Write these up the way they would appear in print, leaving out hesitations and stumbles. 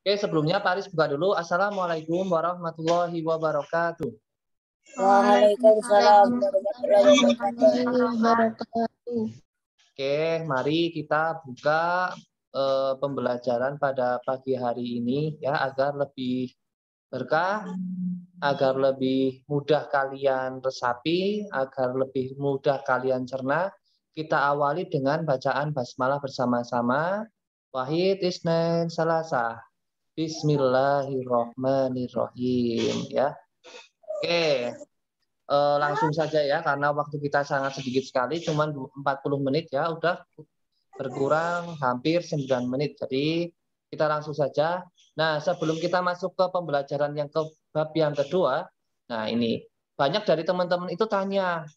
Oke, sebelumnya Pak Aris buka dulu. Assalamualaikum warahmatullahi wabarakatuh. Waalaikumsalam warahmatullahi wabarakatuh. Oke, mari kita buka pembelajaran pada pagi hari ini ya, agar lebih berkah, agar lebih mudah kalian resapi, agar lebih mudah kalian cerna. Kita awali dengan bacaan basmalah bersama-sama. Wahid, Isnin, Salasa. Bismillahirrahmanirrahim ya. Oke, langsung saja ya, karena waktu kita sangat sedikit sekali, cuma 40 menit ya, udah berkurang hampir 9 menit. Jadi kita langsung saja. Nah, sebelum kita masuk ke pembelajaran yang ke bab yang kedua, nah ini banyak dari teman-teman itu tanya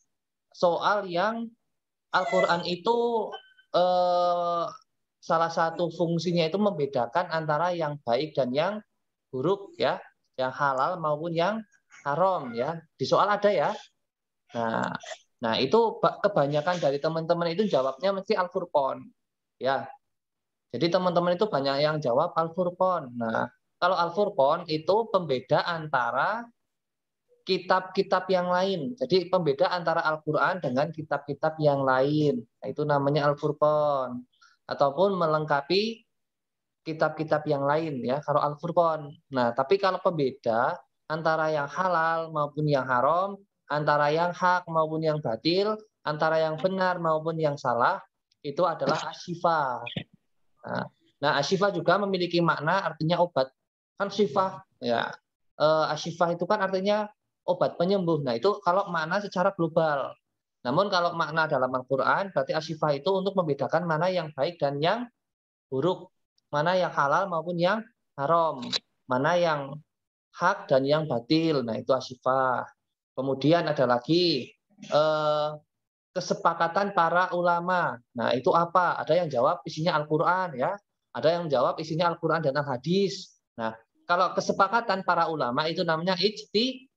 soal yang Al-Quran itu salah satu fungsinya itu membedakan antara yang baik dan yang buruk ya, yang halal maupun yang haram ya. Di soal ada ya. Nah itu kebanyakan dari teman-teman itu jawabnya mesti Al-Furqan ya. Jadi teman-teman itu banyak yang jawab Al-Furqan. Nah, kalau Al-Furqan itu pembeda antara kitab-kitab yang lain. Jadi pembeda antara Al-Quran dengan kitab-kitab yang lain. Nah, itu namanya Al-Furqan. Ataupun melengkapi kitab-kitab yang lain ya, kalau Al-Furqan. Nah, tapi kalau pembeda antara yang halal maupun yang haram, antara yang hak maupun yang batil, antara yang benar maupun yang salah, itu adalah asyifa. Nah, asyifa juga memiliki makna artinya obat. Kan syifah ya. Asyifa itu kan artinya obat penyembuh. Nah, itu kalau makna secara global. Namun kalau makna dalam Al-Qur'an berarti asyifa itu untuk membedakan mana yang baik dan yang buruk, mana yang halal maupun yang haram, mana yang hak dan yang batil. Nah, itu asyifa. Kemudian ada lagi kesepakatan para ulama. Nah, itu apa? Ada yang jawab isinya Al-Qur'an ya. Ada yang jawab isinya Al-Qur'an dan Al-Hadis. Nah, kalau kesepakatan para ulama itu namanya ijtihad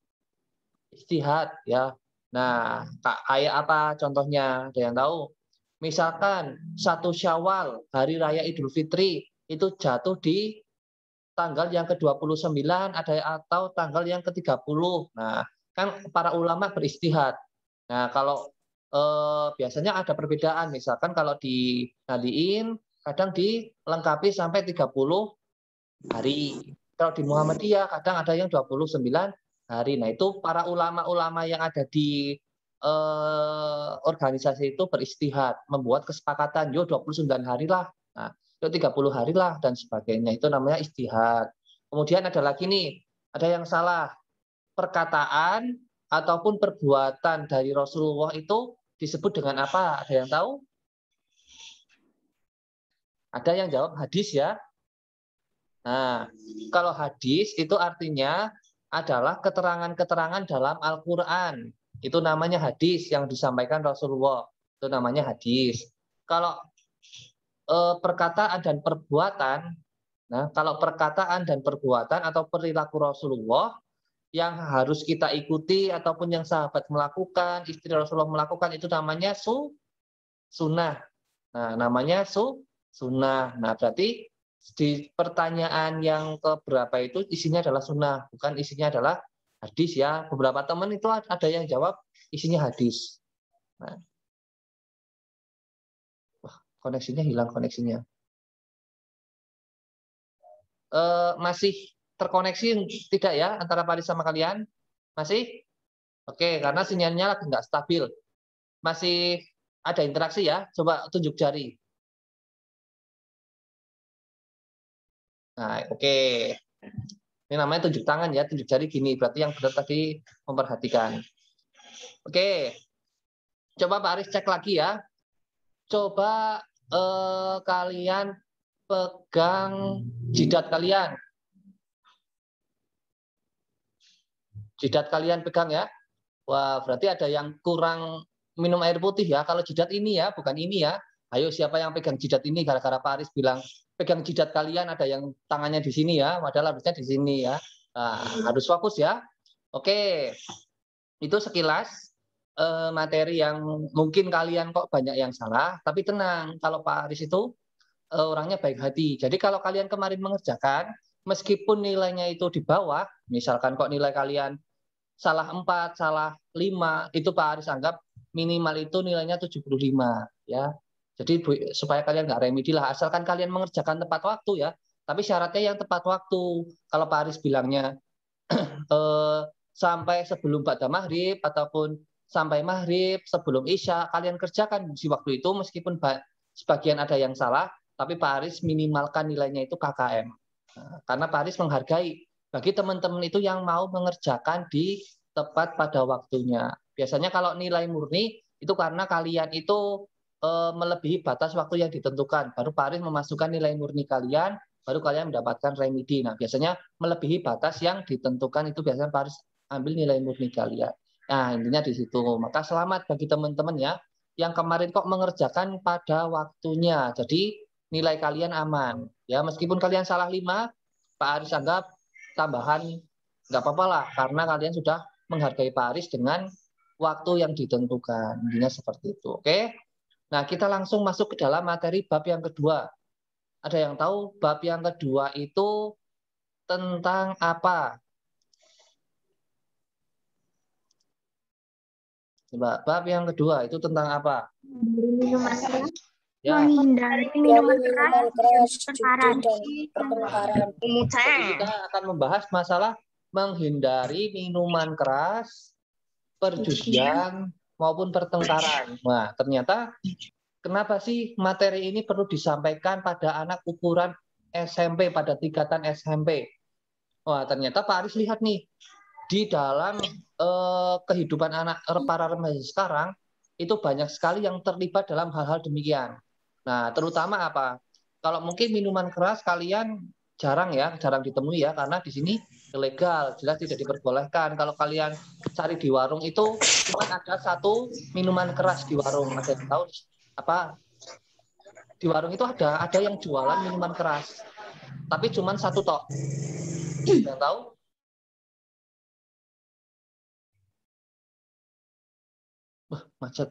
ya. Nah, kayak apa contohnya? Ada yang tahu? Misalkan 1 Syawal, hari raya Idul Fitri itu jatuh di tanggal yang ke-29 ada atau tanggal yang ke-30. Nah, kan para ulama beristihad. Nah, kalau biasanya ada perbedaan. Misalkan kalau di Nadiin kadang dilengkapi sampai 30 hari. Kalau di Muhammadiyah kadang ada yang 29 hari. Nah, itu para ulama-ulama yang ada di organisasi itu beristihad, membuat kesepakatan, yo 29 hari lah. Nah, yo 30 hari lah dan sebagainya. Itu namanya istihad. Kemudian ada lagi nih, ada yang salah. Perkataan ataupun perbuatan dari Rasulullah itu disebut dengan apa? Ada yang tahu? Ada yang jawab hadis ya. Nah, kalau hadis itu artinya adalah keterangan-keterangan dalam Al-Quran. Itu namanya hadis yang disampaikan Rasulullah. Itu namanya hadis. Kalau perkataan dan perbuatan, nah kalau perkataan dan perbuatan atau perilaku Rasulullah yang harus kita ikuti ataupun yang sahabat melakukan, istri Rasulullah melakukan, itu namanya sunnah. Nah, namanya sunnah. Nah, berarti di pertanyaan yang keberapa itu isinya adalah sunnah, bukan isinya adalah hadis ya. Beberapa teman itu ada yang jawab isinya hadis. Nah, wah, koneksinya hilang koneksinya. Masih terkoneksi tidak ya antara Paris sama kalian? Masih? Oke, karena sinyalnya lagi nggak stabil. Masih ada interaksi ya? Coba tunjuk jari. Nah, oke. Ini namanya tunjuk tangan ya, tunjuk jari gini. Berarti yang benar tadi memperhatikan. Oke. Coba Pak Aris cek lagi ya. Coba kalian pegang jidat kalian. Jidat kalian pegang ya. Wah, berarti ada yang kurang minum air putih ya. Kalau jidat ini ya, bukan ini ya. Ayo siapa yang pegang jidat ini? Gara-gara Pak Aris bilang pegang jidat kalian, ada yang tangannya di sini ya. Padahal harusnya di sini ya. Nah, harus fokus ya. Oke, itu sekilas materi yang mungkin kalian kok banyak yang salah. Tapi tenang, kalau Pak Aris itu orangnya baik hati. Jadi kalau kalian kemarin mengerjakan, meskipun nilainya itu di bawah, misalkan kok nilai kalian salah 4, salah 5, itu Pak Aris anggap minimal itu nilainya 75 ya. Jadi supaya kalian nggak remedi lah, asalkan kalian mengerjakan tepat waktu ya. Tapi syaratnya yang tepat waktu. Kalau Pak Aris bilangnya sampai sebelum ba'da maghrib ataupun sampai maghrib sebelum isya, kalian kerjakan di waktu itu meskipun sebagian ada yang salah, tapi Pak Aris minimalkan nilainya itu KKM. Nah, karena Pak Aris menghargai bagi teman-teman itu yang mau mengerjakan di tepat pada waktunya. Biasanya kalau nilai murni itu karena kalian itu melebihi batas waktu yang ditentukan. Baru Pak Aris memasukkan nilai murni kalian, baru kalian mendapatkan remedi. Nah, biasanya melebihi batas yang ditentukan itu biasanya Pak Aris ambil nilai murni kalian. Nah, intinya di situ. Maka selamat bagi teman-teman ya, yang kemarin kok mengerjakan pada waktunya. Jadi nilai kalian aman. Ya, meskipun kalian salah 5, Pak Aris anggap tambahan nggak apa-apa lah, karena kalian sudah menghargai Pak Aris dengan waktu yang ditentukan. Intinya seperti itu. Oke? Nah, kita langsung masuk ke dalam materi bab yang kedua. Ada yang tahu bab yang kedua itu tentang apa? Coba, bab yang kedua itu tentang apa? Minuman keras. Ya, Menghindari minuman keras dan pertengkaran. jadi kita akan membahas masalah menghindari minuman keras, perjudian, maupun pertengkaran. Nah, ternyata kenapa sih materi ini perlu disampaikan pada anak ukuran SMP, pada tingkatan SMP? Wah, ternyata Pak Aris lihat nih, di dalam kehidupan anak para remaja sekarang, itu banyak sekali yang terlibat dalam hal-hal demikian. Nah, terutama apa? Kalau mungkin minuman keras kalian jarang ditemui ya, karena di sini ilegal, jelas tidak diperbolehkan. Kalau kalian cari di warung itu cuma ada satu minuman keras di warung. Ada yang tahu apa? Di warung itu ada yang jualan minuman keras, tapi cuma satu tok. Yang tahu? Wah, macet.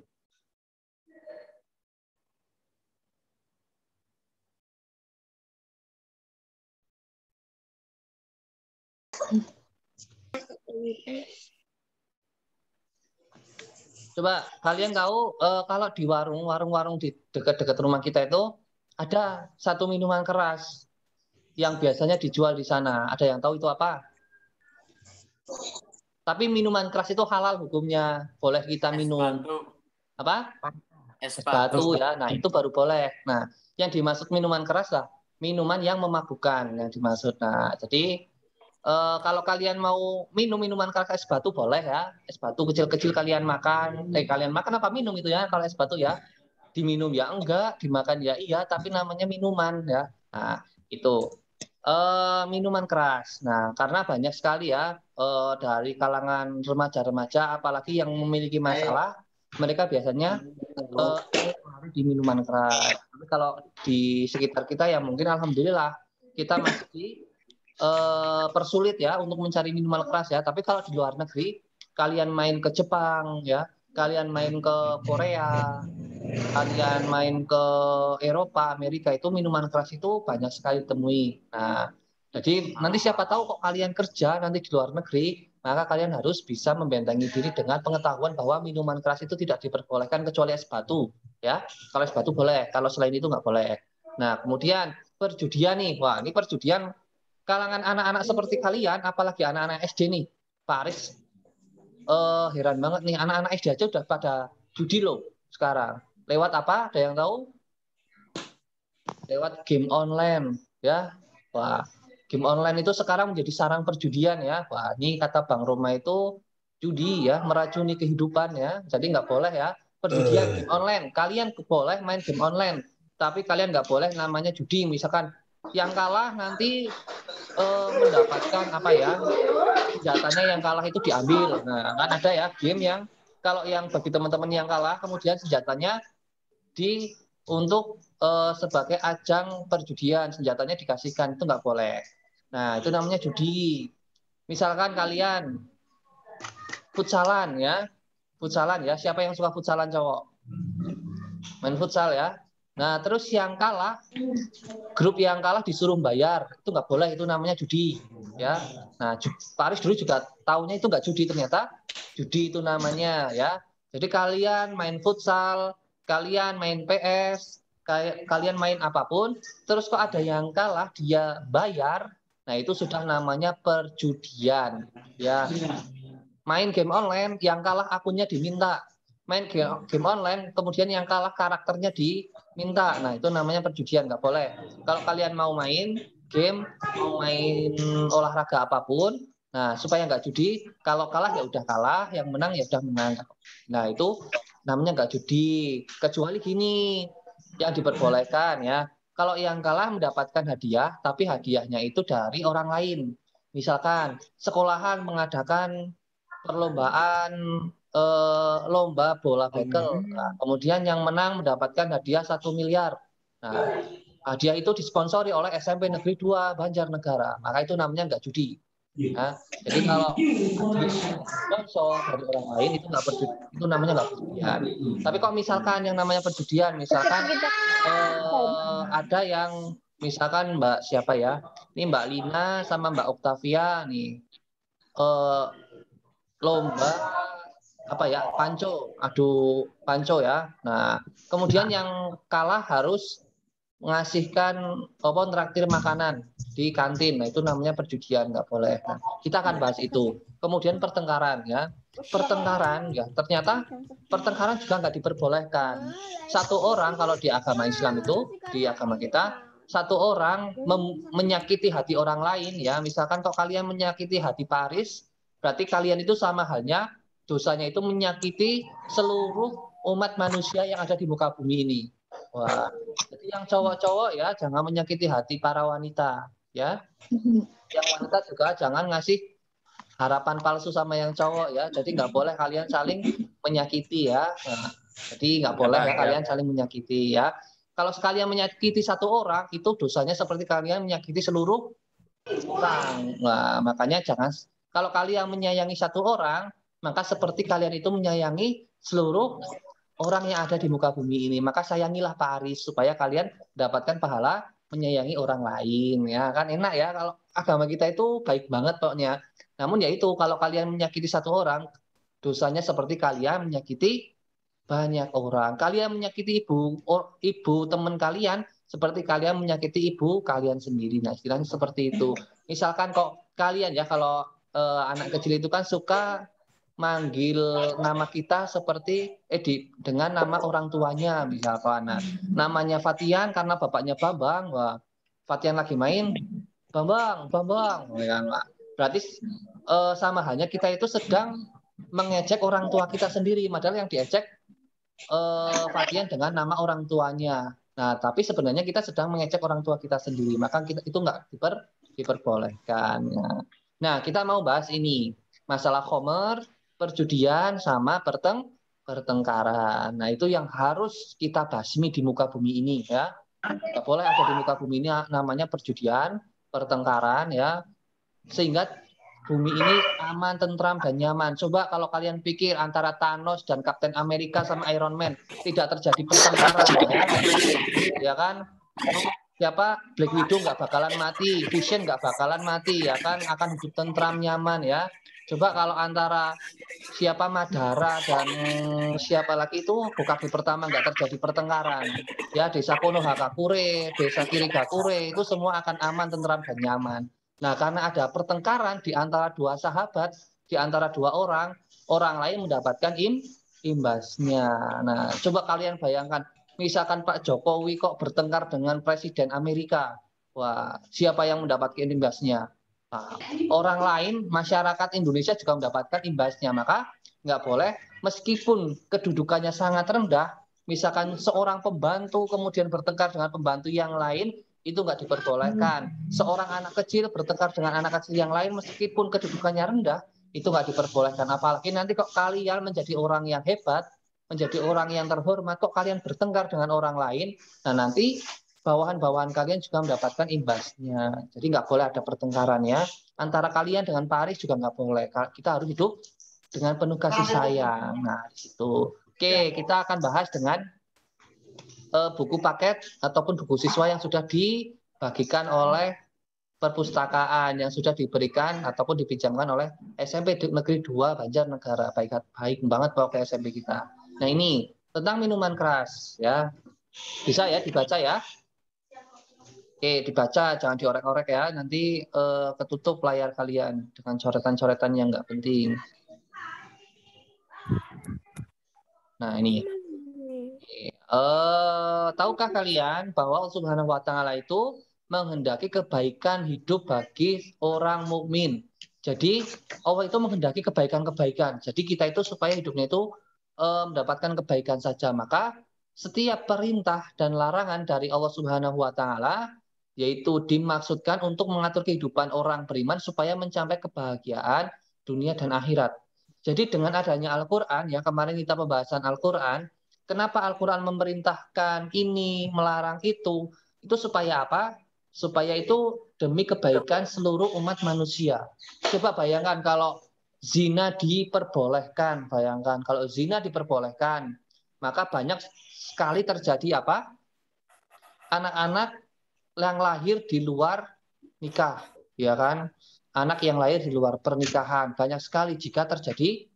Coba kalian tahu kalau di warung-warung di dekat-dekat rumah kita itu ada satu minuman keras yang biasanya dijual di sana. Ada yang tahu itu apa? Tapi minuman keras itu halal hukumnya, boleh kita minum. Apa? Es batu ya. Nah, itu baru boleh. Nah, yang dimaksud minuman keras lah minuman yang memabukkan yang dimaksud. Nah, jadi kalau kalian mau minum minuman keras es batu boleh ya. Es batu kecil-kecil kalian makan. Kalian makan apa minum itu ya? Kalau es batu ya diminum ya enggak, dimakan ya iya, tapi namanya minuman ya. Nah, itu minuman keras. Nah, karena banyak sekali ya dari kalangan remaja-remaja, apalagi yang memiliki masalah, mereka biasanya di minuman keras. Tapi kalau di sekitar kita ya mungkin alhamdulillah kita masih persulit ya untuk mencari minuman keras ya. Tapi kalau di luar negeri, kalian main ke Jepang ya, kalian main ke Korea, kalian main ke Eropa, Amerika, itu minuman keras itu banyak sekali temui. Nah, jadi nanti siapa tahu kok kalian kerja nanti di luar negeri, maka kalian harus bisa membentengi diri dengan pengetahuan bahwa minuman keras itu tidak diperbolehkan kecuali es batu. Ya, kalau es batu boleh, kalau selain itu nggak boleh. Nah, kemudian perjudian nih, wah ini perjudian kalangan anak-anak seperti kalian, apalagi anak-anak SD nih, Pak Aris, heran banget nih, anak-anak SD aja udah pada judi loh sekarang. Lewat apa? Ada yang tahu? Lewat game online, ya. Wah, game online itu sekarang menjadi sarang perjudian ya. Wah, ini kata Bang Roma itu judi ya, meracuni kehidupan ya. Jadi nggak boleh ya perjudian game online. Kalian boleh main game online, tapi kalian nggak boleh namanya judi. Misalkan yang kalah nanti mendapatkan apa ya? Senjatanya yang kalah itu diambil. Nah, kan ada ya game yang kalau yang bagi teman-teman yang kalah kemudian senjatanya untuk sebagai ajang perjudian, senjatanya dikasihkan, itu nggak boleh. Nah, itu namanya judi. Misalkan kalian futsalan ya, siapa yang suka futsalan cowok? Main futsal ya. Nah, terus yang kalah, grup yang kalah disuruh bayar, itu nggak boleh, itu namanya judi, ya. Nah, Pak Aris dulu juga tahunya itu nggak judi, ternyata judi itu namanya, ya. Jadi kalian main futsal, kalian main PS, kalian main apapun, terus kok ada yang kalah, dia bayar, nah itu sudah namanya perjudian, ya. Main game online, yang kalah akunnya diminta. Main game online, kemudian yang kalah karakternya diminta. Nah, itu namanya perjudian, nggak boleh. Kalau kalian mau main game, mau main olahraga apapun, nah supaya nggak judi, kalau kalah ya udah kalah, yang menang ya udah menang. Nah, itu namanya nggak judi. Kecuali gini, yang diperbolehkan ya. Kalau yang kalah mendapatkan hadiah, tapi hadiahnya itu dari orang lain. Misalkan sekolahan mengadakan perlombaan lomba bola bekel. Nah, kemudian yang menang mendapatkan hadiah 1 miliar. Nah, hadiah itu disponsori oleh SMP Negeri 2 Banjarnegara. Maka itu namanya nggak judi. Nah, jadi kalau sponsor dari orang lain itu nggak perjudi, itu namanya nggak perjudian. Tapi kok misalkan yang namanya perjudian, misalkan ada yang misalkan Mbak siapa ya? Ini Mbak Lina sama Mbak Octavia nih. Lomba apa ya, panco, adu panco ya. Nah, kemudian yang kalah harus mengasihkan apa, traktir makanan di kantin. Nah, itu namanya perjudian, nggak boleh. Nah, kita akan bahas itu. Kemudian pertengkaran ya. Pertengkaran ya, ternyata pertengkaran juga nggak diperbolehkan. Satu orang kalau di agama Islam itu, di agama kita, satu orang menyakiti hati orang lain ya. Misalkan kok kalian menyakiti hati Paris, berarti kalian itu sama halnya dosanya itu menyakiti seluruh umat manusia yang ada di muka bumi ini. Wah, jadi yang cowok-cowok ya jangan menyakiti hati para wanita, ya. Yang wanita juga jangan ngasih harapan palsu sama yang cowok ya. Jadi nggak boleh kalian saling menyakiti ya. Nah, jadi nggak boleh ya kalian saling menyakiti ya. Kalau sekalian menyakiti satu orang itu dosanya seperti kalian menyakiti seluruh orang. Nah, makanya jangan, kalau kalian menyayangi satu orang, maka seperti kalian itu menyayangi seluruh orang yang ada di muka bumi ini. Maka sayangilah Pak Aris supaya kalian dapatkan pahala menyayangi orang lain ya. Kan enak ya kalau agama kita itu baik banget pokoknya. Namun ya itu, kalau kalian menyakiti satu orang, dosanya seperti kalian menyakiti banyak orang. Kalian menyakiti ibu teman kalian seperti kalian menyakiti ibu kalian sendiri. Nah, istilahnya seperti itu. Misalkan kok kalian ya, kalau anak kecil itu kan suka manggil nama kita seperti dengan nama orang tuanya, misalkan. Nah, namanya Fatian karena bapaknya Bambang. Wah, Fatian lagi main, Bambang, Bambang. Berarti sama halnya kita itu sedang mengejek orang tua kita sendiri, padahal yang diejek Fatian dengan nama orang tuanya. Nah, tapi sebenarnya kita sedang mengecek orang tua kita sendiri, maka kita itu nggak diperbolehkan. Nah, kita mau bahas ini, masalah khomer, perjudian, sama pertengkaran. Nah, itu yang harus kita basmi di muka bumi ini ya. Nggak boleh ada di muka bumi ini namanya perjudian, pertengkaran ya, sehingga bumi ini aman, tentram, dan nyaman. Coba kalau kalian pikir antara Thanos dan Captain America sama Iron Man tidak terjadi pertengkaran, ya kan? Siapa Black Widow nggak bakalan mati, Vision nggak bakalan mati, ya kan? Akan hidup tentram, nyaman ya. Coba kalau antara siapa Madara dan siapa lagi itu Hokage pertama nggak terjadi pertengkaran, ya desa Konohagakure, desa Kirigakure itu semua akan aman, tentram, dan nyaman. Nah, karena ada pertengkaran di antara dua sahabat, di antara dua orang, orang lain mendapatkan imbasnya. Nah, coba kalian bayangkan, misalkan Pak Jokowi kok bertengkar dengan Presiden Amerika. Wah, siapa yang mendapatkan imbasnya? Nah, orang lain, masyarakat Indonesia juga mendapatkan imbasnya. Maka nggak boleh, meskipun kedudukannya sangat rendah, misalkan seorang pembantu kemudian bertengkar dengan pembantu yang lain, itu nggak diperbolehkan. Seorang anak kecil bertengkar dengan anak kecil yang lain meskipun kedudukannya rendah, itu nggak diperbolehkan. Apalagi nanti kok kalian menjadi orang yang hebat, menjadi orang yang terhormat, kok kalian bertengkar dengan orang lain, nah nanti bawahan-bawahan kalian juga mendapatkan imbasnya. Jadi nggak boleh ada pertengkaran ya. Antara kalian dengan Paris juga nggak boleh. Kita harus hidup dengan penuh kasih sayang. Nah, di situ. Oke, kita akan bahas dengan buku paket ataupun buku siswa yang sudah dibagikan oleh perpustakaan, yang sudah diberikan ataupun dipinjamkan oleh SMP Negeri 2 Banjarnegara. Baik banget pokoknya SMP kita. Nah, ini tentang minuman keras ya. Bisa ya dibaca ya. Oke, dibaca, jangan diorek-orek ya. Nanti ketutup layar kalian dengan coretan-coretan yang nggak penting. Nah, ini. Tahukah kalian bahwa Allah Subhanahu wa Ta'ala itu menghendaki kebaikan hidup bagi orang mukmin. Jadi Allah itu menghendaki kebaikan-kebaikan. Jadi kita itu supaya hidupnya itu mendapatkan kebaikan saja. Maka setiap perintah dan larangan dari Allah Subhanahu wa Ta'ala yaitu dimaksudkan untuk mengatur kehidupan orang beriman supaya mencapai kebahagiaan dunia dan akhirat. Jadi dengan adanya Al-Quran, ya kemarin kita pembahasan Al-Quran, kenapa Al-Quran memerintahkan ini, melarang itu supaya apa? Supaya itu demi kebaikan seluruh umat manusia. Coba bayangkan kalau zina diperbolehkan, bayangkan kalau zina diperbolehkan, maka banyak sekali terjadi apa? Anak-anak yang lahir di luar nikah, ya kan? Anak yang lahir di luar pernikahan banyak sekali jika terjadi.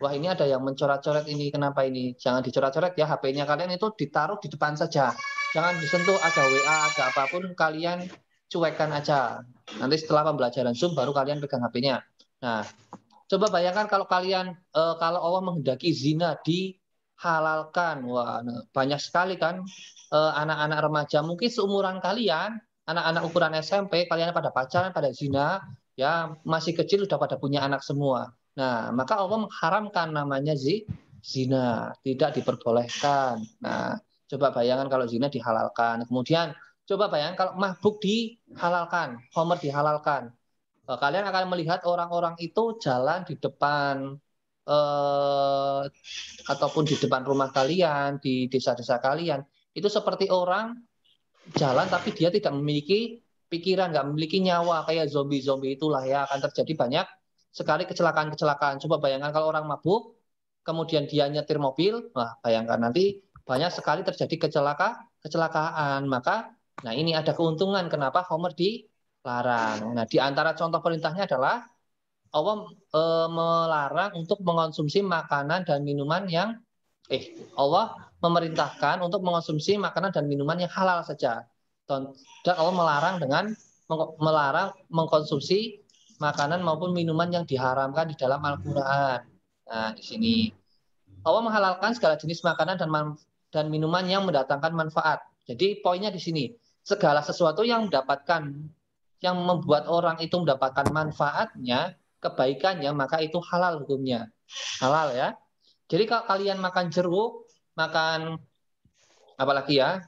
Wah, ini ada yang mencoret-coret ini, kenapa ini? Jangan dicoret-coret ya, HP-nya kalian itu ditaruh di depan saja. Jangan disentuh, ada WA, ada apapun, kalian cuekkan aja. Nanti setelah pembelajaran Zoom baru kalian pegang HP-nya. Nah, coba bayangkan kalau kalian, kalau Allah menghendaki zina dihalalkan. Wah, banyak sekali kan anak-anak remaja, mungkin seumuran kalian, anak-anak ukuran SMP, kalian pada pacaran, pada zina, ya masih kecil udah pada punya anak semua. Nah, maka Allah mengharamkan namanya zina, tidak diperbolehkan. Nah, coba bayangkan kalau zina dihalalkan. Kemudian, coba bayangkan kalau mabuk dihalalkan, homer dihalalkan. Kalian akan melihat orang-orang itu jalan di depan ataupun di depan rumah kalian, di desa-desa kalian. Itu seperti orang jalan tapi dia tidak memiliki pikiran, nggak memiliki nyawa, kayak zombie-zombie itulah ya, akan terjadi banyak sekali kecelakaan-kecelakaan. Coba bayangkan kalau orang mabuk, kemudian dia nyetir mobil, wah bayangkan nanti banyak sekali terjadi kecelakaan. Maka, nah ini ada keuntungan kenapa homer dilarang. Nah, di antara contoh perintahnya adalah Allah melarang untuk mengonsumsi makanan dan minuman yang Allah memerintahkan untuk mengonsumsi makanan dan minuman yang halal saja. Dan Allah melarang dengan melarang mengkonsumsi makanan maupun minuman yang diharamkan di dalam Al-Quran. Nah, di sini Allah menghalalkan segala jenis makanan dan minuman yang mendatangkan manfaat. Jadi poinnya di sini, segala sesuatu yang membuat orang itu mendapatkan manfaatnya, kebaikannya, maka itu halal hukumnya. Halal ya. Jadi kalau kalian makan jeruk, makan apalagi ya,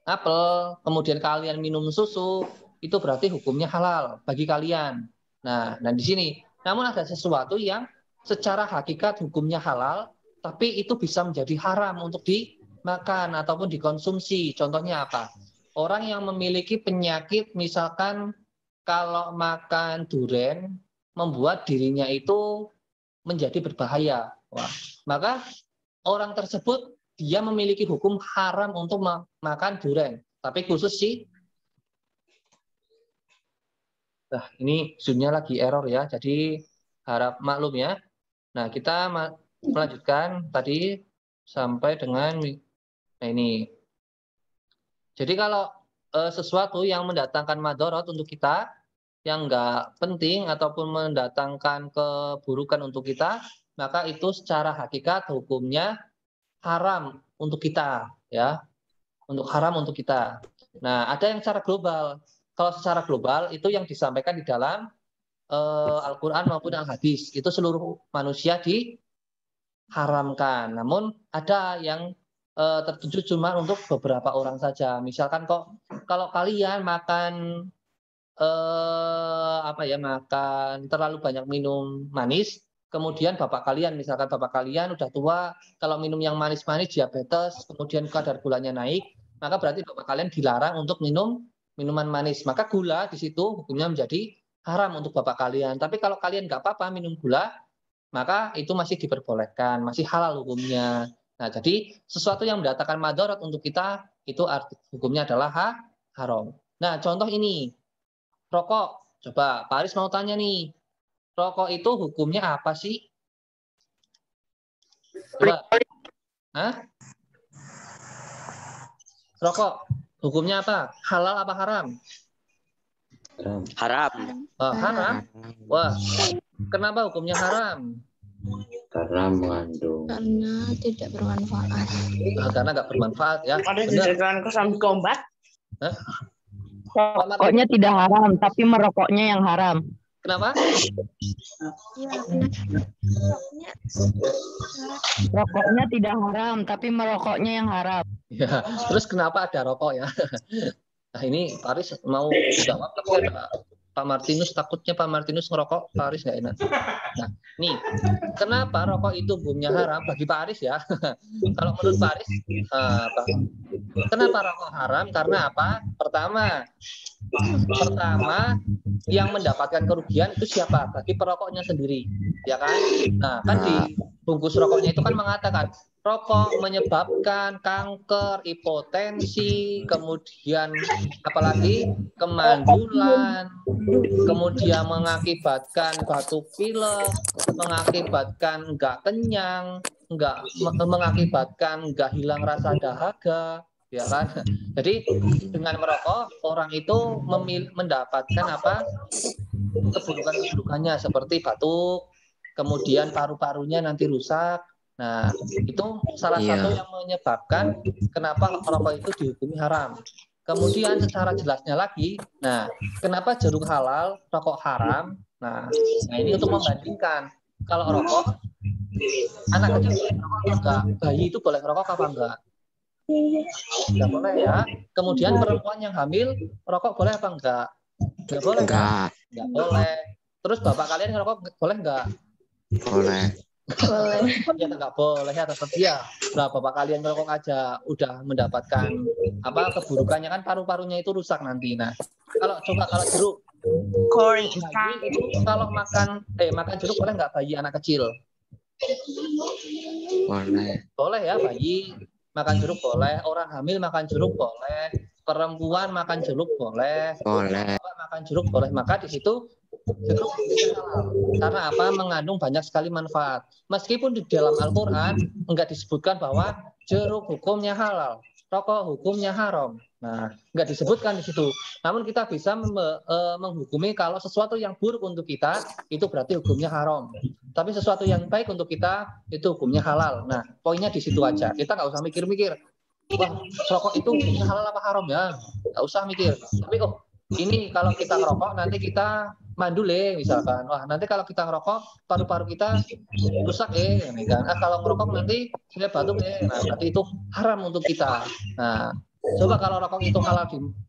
apel, kemudian kalian minum susu, itu berarti hukumnya halal bagi kalian. Nah, dan di sini, namun ada sesuatu yang secara hakikat hukumnya halal, tapi itu bisa menjadi haram untuk dimakan ataupun dikonsumsi. Contohnya apa? Orang yang memiliki penyakit, misalkan kalau makan durian, membuat dirinya itu menjadi berbahaya. Wah, maka orang tersebut dia memiliki hukum haram untuk makan durian. Tapi khusus sih, nah ini Zoom-nya lagi error ya, jadi harap maklum ya. Nah, kita melanjutkan tadi sampai dengan nah ini. Jadi kalau sesuatu yang mendatangkan madorot untuk kita, yang nggak penting ataupun mendatangkan keburukan untuk kita, maka itu secara hakikat hukumnya haram untuk kita, ya, untuk haram untuk kita. Nah, ada yang secara global. Kalau secara global itu yang disampaikan di dalam Al-Quran maupun Al-Hadis, itu seluruh manusia diharamkan. Namun ada yang tertuju cuma untuk beberapa orang saja. Misalkan kalau kalian makan makan terlalu banyak minum manis, kemudian misalkan bapak kalian udah tua, kalau minum yang manis-manis diabetes, kemudian kadar gulanya naik, maka berarti bapak kalian dilarang untuk minum minuman manis. Maka gula di situ hukumnya menjadi haram untuk bapak kalian. Tapi kalau kalian nggak apa-apa minum gula, maka itu masih diperbolehkan, masih halal hukumnya. Nah, jadi sesuatu yang mendatangkan madarat untuk kita itu hukumnya adalah haram. Nah, contoh ini rokok. Coba Pak Aris mau tanya nih, rokok itu hukumnya apa sih? Coba. Hah? Rokok hukumnya apa? Halal apa haram? Haram. Oh, haram. Wah, kenapa hukumnya haram? Karena mengandung. Karena tidak bermanfaat. Nah, karena nggak bermanfaat ya. Ada Benar. jajaran kesambi kombat. Hah? Rokoknya tidak haram, tapi merokoknya yang haram. Kenapa? Iya, benar. Rokoknya tidak haram, tapi merokoknya yang haram. Ya, terus kenapa ada rokok ya? Nah, ini Pak Aris mau jawab, tapi ada Pak Martinus, takutnya Pak Martinus ngerokok, Pak Aris nggak enak. Nah, nih, kenapa rokok itu hukumnya haram bagi Pak Aris ya? Kalau menurut Pak Aris, kenapa rokok haram? Karena apa? Pertama, yang mendapatkan kerugian itu siapa? Bagi perokoknya sendiri, ya kan? Nah, kan di bungkus rokoknya itu kan mengatakan rokok menyebabkan kanker, hipotensi, kemudian apalagi kemandulan, kemudian mengakibatkan batuk pilek, mengakibatkan enggak kenyang, mengakibatkan enggak hilang rasa dahaga, ya kan? Jadi dengan merokok orang itu mendapatkan apa? Keburukan-keburukannya seperti batuk, kemudian paru-parunya nanti rusak. Nah, itu salah satu yang menyebabkan kenapa rokok itu dihukumi haram. Kemudian secara jelasnya lagi, nah, kenapa jeruk halal, rokok haram? Nah ini untuk membandingkan. Kalau rokok, anak kecil boleh rokok atau enggak? Bayi itu boleh rokok apa enggak? Enggak boleh ya. Kemudian perempuan yang hamil, rokok boleh apa enggak? Enggak boleh. Enggak boleh. Terus bapak kalian ngerokok boleh enggak? Boleh. Ya nggak boleh ya, tetap ya. Nah, bapak kalian ngerokok aja udah mendapatkan apa keburukannya kan, paru-parunya itu rusak nanti. Nah, kalau jeruk, bayi itu kalau makan jeruk boleh nggak bayi anak kecil? Boleh ya, bayi makan jeruk boleh, orang hamil makan jeruk boleh, perempuan makan jeruk boleh, bapak makan jeruk boleh. Maka di situ jeruk halal. Karena apa? Mengandung banyak sekali manfaat. Meskipun di dalam Al-Quran enggak disebutkan bahwa jeruk hukumnya halal, rokok hukumnya haram. Nah, enggak disebutkan di situ. Namun kita bisa menghukumi kalau sesuatu yang buruk untuk kita itu berarti hukumnya haram. Tapi sesuatu yang baik untuk kita itu hukumnya halal. Nah, poinnya di situ aja. Kita nggak usah mikir-mikir. Wah, rokok itu hukumnya halal apa haram ya? Nggak usah mikir. Tapi ini kalau kita ngerokok nanti kita mandule misalkan. Wah, nanti kalau kita ngerokok paru-paru kita rusak ini kan. Kalau ngerokok nanti saya batuk Nah, berarti itu haram untuk kita. Nah, coba kalau rokok itu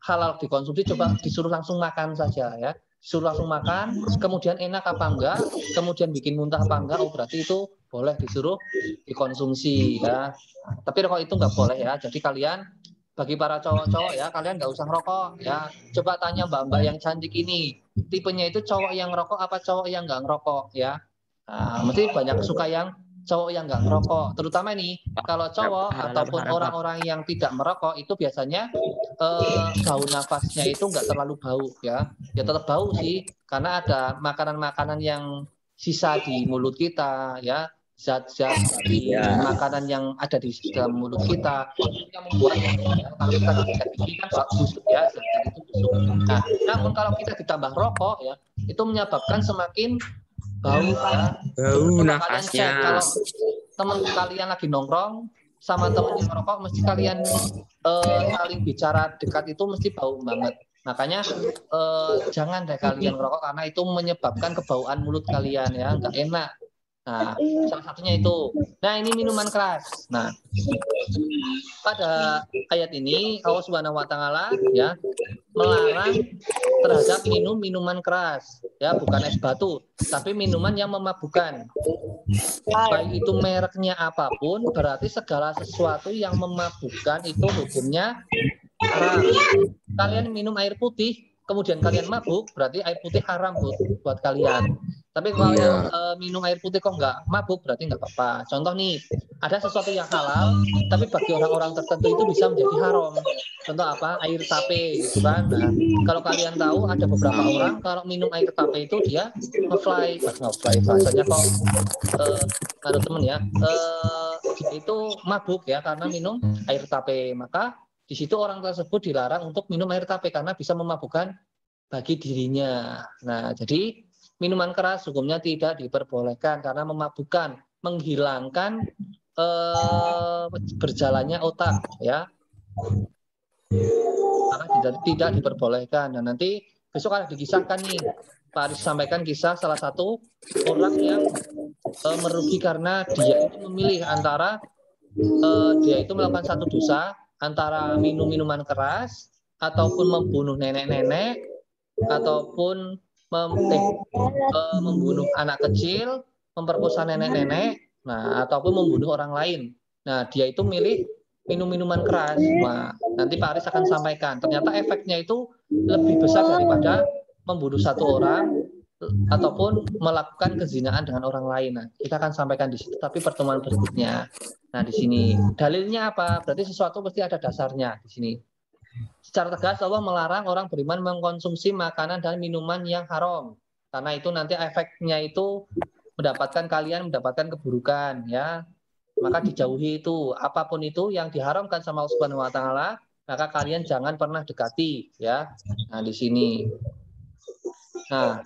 halal dikonsumsi, coba disuruh langsung makan saja ya. Disuruh langsung makan, kemudian enak apa enggak, kemudian bikin muntah apa enggak, berarti itu boleh disuruh dikonsumsi ya. Tapi rokok itu enggak boleh ya. Jadi kalian bagi para cowok-cowok ya, kalian nggak usah ngerokok ya. Coba tanya mbak-mbak yang cantik ini, tipenya itu cowok yang ngerokok apa cowok yang nggak ngerokok ya. Nah, mesti banyak suka yang cowok yang nggak ngerokok. Terutama nih kalau cowok ataupun orang-orang yang tidak merokok itu biasanya bau nafasnya itu nggak terlalu bau ya. Ya tetap bau sih, karena ada makanan-makanan yang sisa di mulut kita ya. Zat-zat dari makanan yang ada di dalam mulut kita yang membuat kalau kita tidak gigi kan busuk ya, zat-zat itu busuk. Nah, namun kalau kita ditambah rokok ya, itu menyebabkan semakin bau ya. Bau nafasnya. Kalau teman kalian lagi nongkrong sama teman yang merokok, mesti kalian saling bicara dekat itu mesti bau banget. Makanya jangan deh kalian merokok karena itu menyebabkan kebauan mulut kalian ya, nggak enak. Nah, salah satunya itu. Nah, ini minuman keras. Nah, pada ayat ini Allah Subhanahu wa taala ya melarang terhadap minuman keras, ya, bukan es batu, tapi minuman yang memabukkan. Baik itu mereknya apapun, berarti segala sesuatu yang memabukkan itu hukumnya haram. Kalian minum air putih, kemudian kalian mabuk, berarti air putih haram buat kalian. Tapi kalau Iya. minum air putih kok nggak mabuk, berarti nggak apa-apa. Contoh nih, ada sesuatu yang halal, tapi bagi orang-orang tertentu itu bisa menjadi haram. Contoh apa? Air tape, gitu kan. Nah, kalau kalian tahu, ada beberapa orang kalau minum air tape itu dia ngefly bahasanya kok ada temen ya, dia itu mabuk ya karena minum air tape. Maka di situ orang tersebut dilarang untuk minum air tape karena bisa memabukkan bagi dirinya. Nah, jadi minuman keras hukumnya tidak diperbolehkan karena memabukkan, menghilangkan berjalannya otak, ya. Karena tidak diperbolehkan. Dan nanti besok ada dikisahkan nih, Pak Aris sampaikan kisah salah satu orang yang merugi karena dia itu memilih antara dia itu melakukan satu dosa antara minum minuman keras ataupun membunuh nenek-nenek ataupun membunuh anak kecil, memperkosa nenek-nenek, nah ataupun membunuh orang lain. Nah, dia itu milih minum minuman keras. Nah, nanti Pak Aris akan sampaikan. Ternyata efeknya itu lebih besar daripada membunuh satu orang ataupun melakukan kezinaan dengan orang lain. Nah, kita akan sampaikan di situ. Tapi pertemuan berikutnya. Nah, di sini dalilnya apa? Berarti sesuatu pasti ada dasarnya di sini. Secara tegas Allah melarang orang beriman mengkonsumsi makanan dan minuman yang haram. Karena itu nanti efeknya itu kalian mendapatkan keburukan, ya. Maka dijauhi itu, apapun itu yang diharamkan sama Allah Subhanahu wa taala, maka kalian jangan pernah dekati, ya. Nah, di sini. Nah,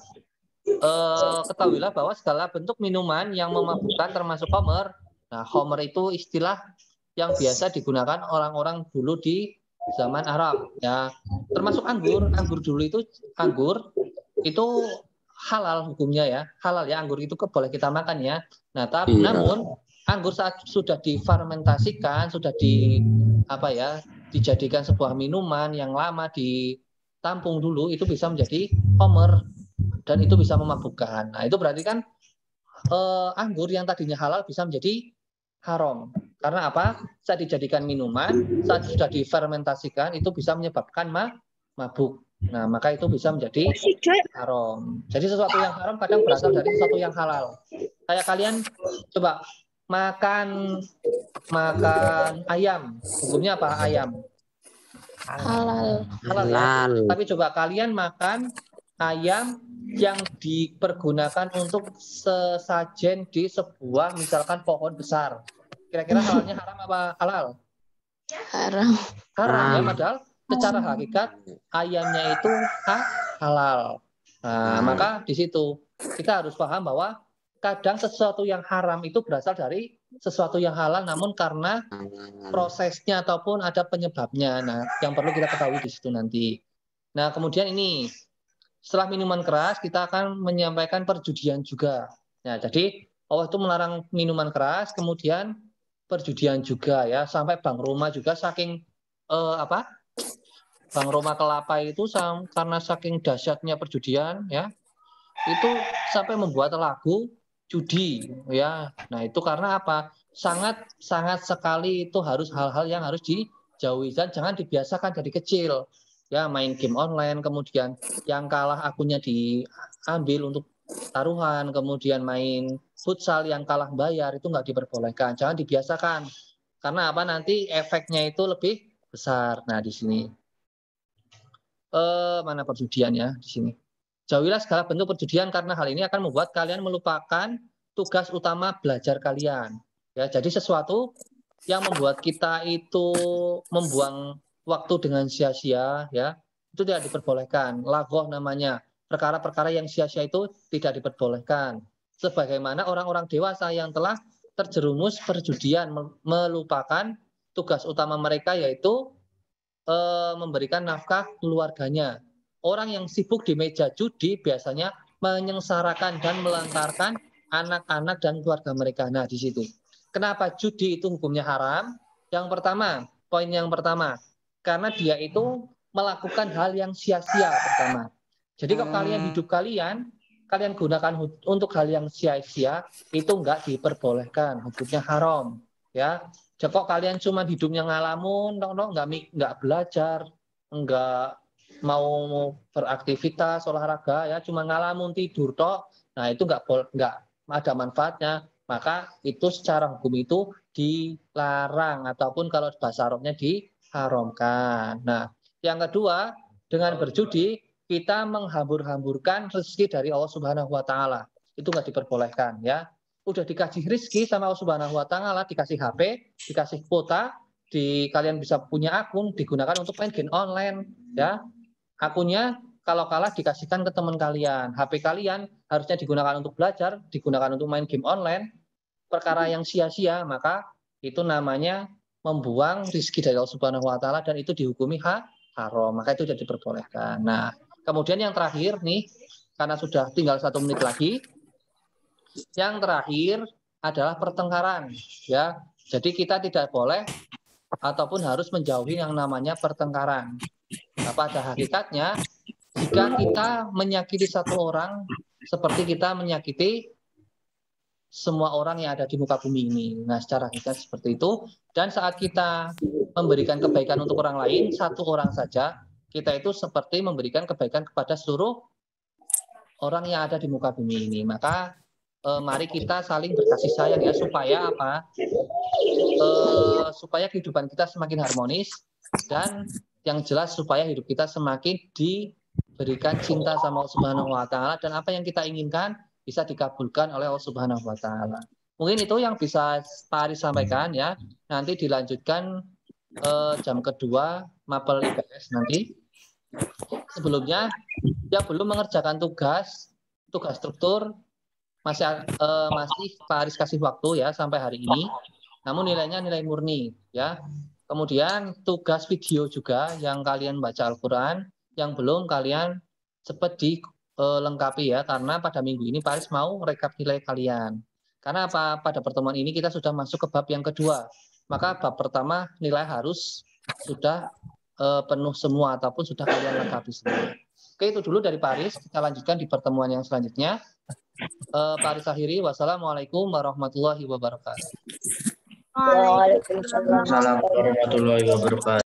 ketahuilah bahwa segala bentuk minuman yang memabukkan termasuk khamr. Nah, khamr itu istilah yang biasa digunakan orang-orang dulu di zaman Arab, ya. Termasuk anggur. Anggur dulu itu halal hukumnya, ya. Halal, ya, anggur itu boleh kita makan, ya. Nah, namun anggur saat sudah difermentasikan, sudah dijadikan sebuah minuman yang lama ditampung dulu, itu bisa menjadi khamr dan itu bisa memabukkan. Nah, itu berarti kan anggur yang tadinya halal bisa menjadi haram. Karena apa? Saat dijadikan minuman, saat sudah difermentasikan, itu bisa menyebabkan mabuk. Nah, maka itu bisa menjadi haram. Jadi sesuatu yang haram kadang berasal dari sesuatu yang halal. Kayak kalian coba makan ayam. Hukumnya apa ayam? Halal. Halal, ya. Tapi coba kalian makan ayam yang dipergunakan untuk sesajen di sebuah misalkan pohon besar. Kira-kira halalnya haram apa halal? Haram. Haram, ya, padahal secara hakikat ayamnya itu halal. Nah, maka di situ kita harus paham bahwa kadang sesuatu yang haram itu berasal dari sesuatu yang halal, namun karena prosesnya ataupun ada penyebabnya. Nah, yang perlu kita ketahui di situ nanti. Nah, kemudian ini setelah minuman keras kita akan menyampaikan perjudian juga. Nah, jadi Allah itu melarang minuman keras, kemudian perjudian juga, ya, sampai Bang Roma juga saking Bang Roma Kelapa itu karena saking dahsyatnya perjudian, ya, itu sampai membuat lagu judi, ya. Nah, itu karena apa? Sangat sekali itu harus hal-hal yang harus dijauhi dan jangan dibiasakan dari kecil. Ya, main game online, kemudian yang kalah akunnya diambil untuk taruhan, kemudian main futsal yang kalah bayar, itu nggak diperbolehkan. Jangan dibiasakan. Karena apa? Nanti efeknya itu lebih besar. Nah, di sini. Mana perjudian, ya, di sini. Jauhilah segala bentuk perjudian karena hal ini akan membuat kalian melupakan tugas utama belajar kalian. Ya, jadi sesuatu yang membuat kita itu membuang waktu dengan sia-sia, ya, itu tidak diperbolehkan. Laghoh namanya. Perkara-perkara yang sia-sia itu tidak diperbolehkan. Sebagaimana orang-orang dewasa yang telah terjerumus perjudian melupakan tugas utama mereka, yaitu memberikan nafkah keluarganya. Orang yang sibuk di meja judi biasanya menyengsarakan dan melantarkan anak-anak dan keluarga mereka. Nah, di situ. Kenapa judi itu hukumnya haram? Yang pertama, poin yang pertama, karena dia itu melakukan hal yang sia-sia pertama. Jadi kalau hidup kalian gunakan untuk hal yang sia-sia, itu enggak diperbolehkan, hukumnya haram, ya. Jadi kok kalian cuma hidupnya ngalamun, enggak belajar, enggak mau beraktivitas olahraga, ya, cuma ngalamun tidur tok, Nah, itu nggak ada manfaatnya, maka itu secara hukum itu dilarang ataupun kalau bahasa Arabnya diharamkan. Nah, yang kedua, dengan berjudi kita menghambur-hamburkan rezeki dari Allah Subhanahu wa taala. Itu nggak diperbolehkan ya. Udah dikasih rezeki sama Allah Subhanahu wa taala, dikasih HP, dikasih kuota, kalian bisa punya akun digunakan untuk main game online ya. Akunnya kalau kalah dikasihkan ke teman kalian. HP kalian harusnya digunakan untuk belajar, digunakan untuk main game online. Perkara yang sia-sia, maka itu namanya membuang rezeki dari Allah Subhanahu wa taala dan itu dihukumi haram. Maka itu jadi diperbolehkan. Nah, kemudian yang terakhir nih, karena sudah tinggal 1 menit lagi, yang terakhir adalah pertengkaran ya. Jadi kita tidak boleh ataupun harus menjauhi yang namanya pertengkaran. Nah, pada hakikatnya jika kita menyakiti satu orang seperti kita menyakiti semua orang yang ada di muka bumi ini. Nah, secara hakikat seperti itu. Dan saat kita memberikan kebaikan untuk orang lain, satu orang saja, kita itu seperti memberikan kebaikan kepada seluruh orang yang ada di muka bumi ini. Maka mari kita saling berkasih sayang ya, supaya apa? Supaya kehidupan kita semakin harmonis dan yang jelas supaya hidup kita semakin diberikan cinta sama Allah Subhanahu wa taala dan apa yang kita inginkan bisa dikabulkan oleh Allah Subhanahu wa taala. Mungkin itu yang bisa Pak Aris sampaikan ya. Nanti dilanjutkan jam kedua mapel IPS nanti. Sebelumnya dia belum mengerjakan tugas struktur masih Pak Aris kasih waktu ya sampai hari ini. Namun nilainya nilai murni ya. Kemudian tugas video juga yang kalian baca Al-Quran, yang belum kalian cepat dilengkapi ya, karena pada minggu ini Pak Aris mau rekap nilai kalian. Karena apa? Pada pertemuan ini kita sudah masuk ke bab yang kedua. Maka bab pertama nilai harus sudah penuh semua ataupun sudah kalian lengkapi semua. Oke, itu dulu dari Pak Aris. Kita lanjutkan di pertemuan yang selanjutnya. Pak Aris akhiri. Wassalamualaikum warahmatullahi wabarakatuh. Waalaikumsalam Assalamualaikum warahmatullahi wabarakatuh.